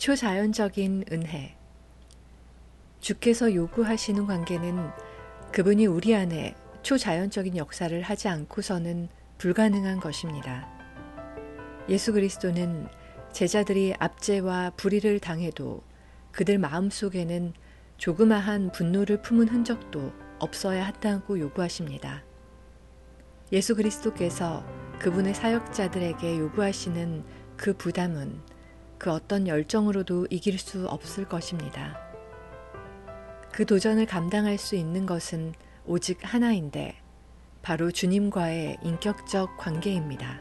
초자연적인 은혜. 주께서 요구하시는 관계는 그분이 우리 안에 초자연적인 역사를 하지 않고서는 불가능한 것입니다. 예수 그리스도는 제자들이 압제와 불의를 당해도 그들 마음속에는 조그마한 분노를 품은 흔적도 없어야 한다고 요구하십니다. 예수 그리스도께서 그분의 사역자들에게 요구하시는 그 부담은 그 어떤 열정으로도 이길 수 없을 것입니다. 그 도전을 감당할 수 있는 것은 오직 하나인데 바로 주님과의 인격적 관계입니다.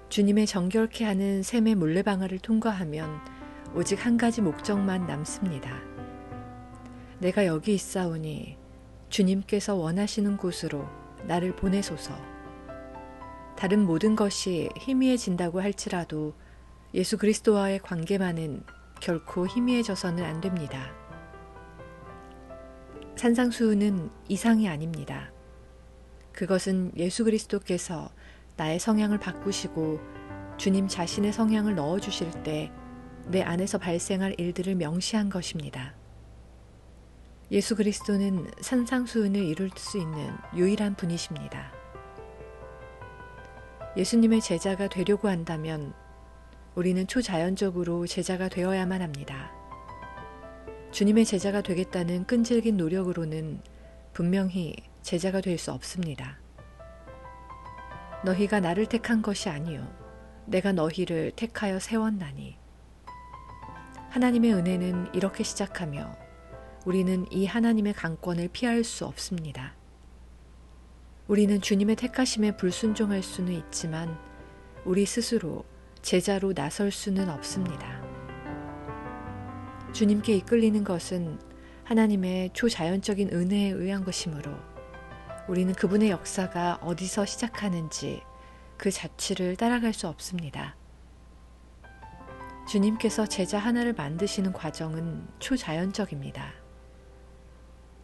주님의 정결케 하는 샘의 물레방아를 통과하면 오직 한 가지 목적만 남습니다. 내가 여기 있사오니 주님께서 원하시는 곳으로 나를 보내소서. 다른 모든 것이 희미해진다고 할지라도 예수 그리스도와의 관계만은 결코 희미해져서는 안 됩니다. 산상수훈은 이상이 아닙니다. 그것은 예수 그리스도께서 나의 성향을 바꾸시고 주님 자신의 성향을 넣어주실 때 내 안에서 발생할 일들을 명시한 것입니다. 예수 그리스도는 산상수훈을 이룰 수 있는 유일한 분이십니다. 예수님의 제자가 되려고 한다면 우리는 초자연적으로 제자가 되어야만 합니다. 주님의 제자가 되겠다는 끈질긴 노력으로는 분명히 제자가 될 수 없습니다. 너희가 나를 택한 것이 아니요 내가 너희를 택하여 세웠나니. 하나님의 은혜는 이렇게 시작하며 우리는 이 하나님의 강권을 피할 수 없습니다. 우리는 주님의 택하심에 불순종할 수는 있지만 우리 스스로 제자로 나설 수는 없습니다. 주님께 이끌리는 것은 하나님의 초자연적인 은혜에 의한 것이므로 우리는 그분의 역사가 어디서 시작하는지 그 자취를 따라갈 수 없습니다. 주님께서 제자 하나를 만드시는 과정은 초자연적입니다.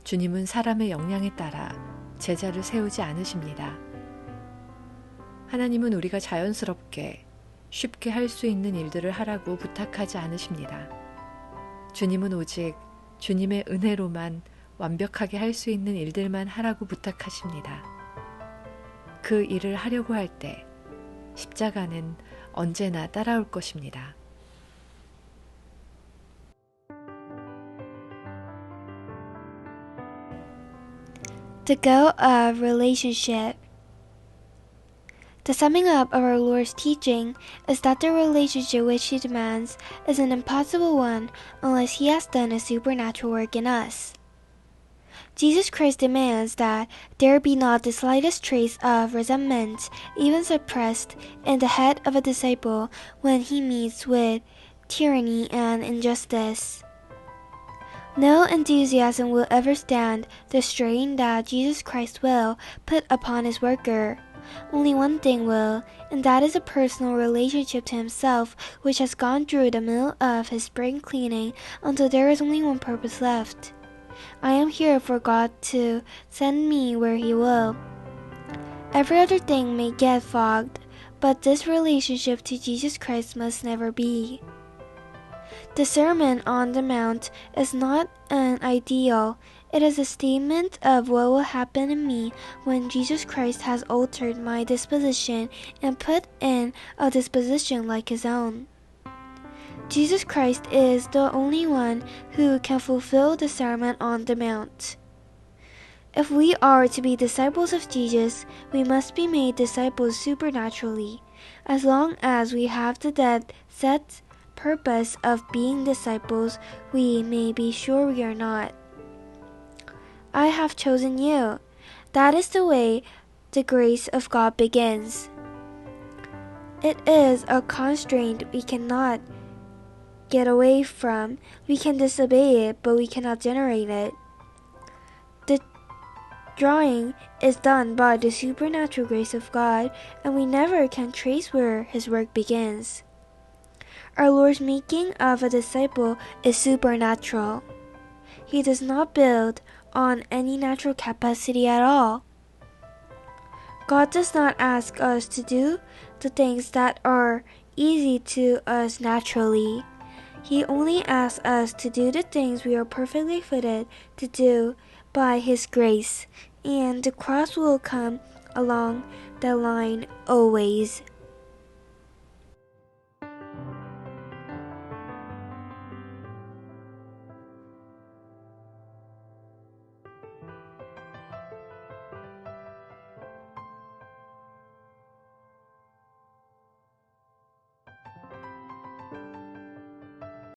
주님은 사람의 역량에 따라 제자를 세우지 않으십니다. 하나님은 우리가 자연스럽게 쉽게 할 수 있는 일들을 하라고 부탁하지 않으십니다. 주님은 오직 주님의 은혜로만 완벽하게 할 수 있는 일들만 하라고 부탁하십니다. 그 일을 하려고 할 때 십자가는 언제나 따라올 것입니다. The goal of relationship. The summing up of our Lord's teaching is that the relationship which He demands is an impossible one unless He has done a supernatural work in us. Jesus Christ demands that there be not the slightest trace of resentment, even suppressed, in the head of a disciple when he meets with tyranny and injustice. No enthusiasm will ever stand the strain that Jesus Christ will put upon His worker. Only one thing will, and that is a personal relationship to Himself which has gone through the mill of His spring cleaning until there is only one purpose left. I am here for God to send me where He will. Every other thing may get fogged, but this relationship to Jesus Christ must never be. The Sermon on the Mount is not an ideal. It is a statement of what will happen in me when Jesus Christ has altered my disposition and put in a disposition like His own. Jesus Christ is the only one who can fulfill the Sermon on the Mount. If we are to be disciples of Jesus, we must be made disciples supernaturally. As long as we have the dead set purpose of being disciples, we may be sure we are not. I have chosen you. That is the way the grace of God begins. It is a constraint we cannot get away from. We can disobey it, but we cannot generate it. The drawing is done by the supernatural grace of God, and we never can trace where His work begins. Our Lord's making of a disciple is supernatural. He does not build on any natural capacity at all. God does not ask us to do the things that are easy to us naturally. He only asks us to do the things we are perfectly fitted to do by His grace, and the cross will come along the line always.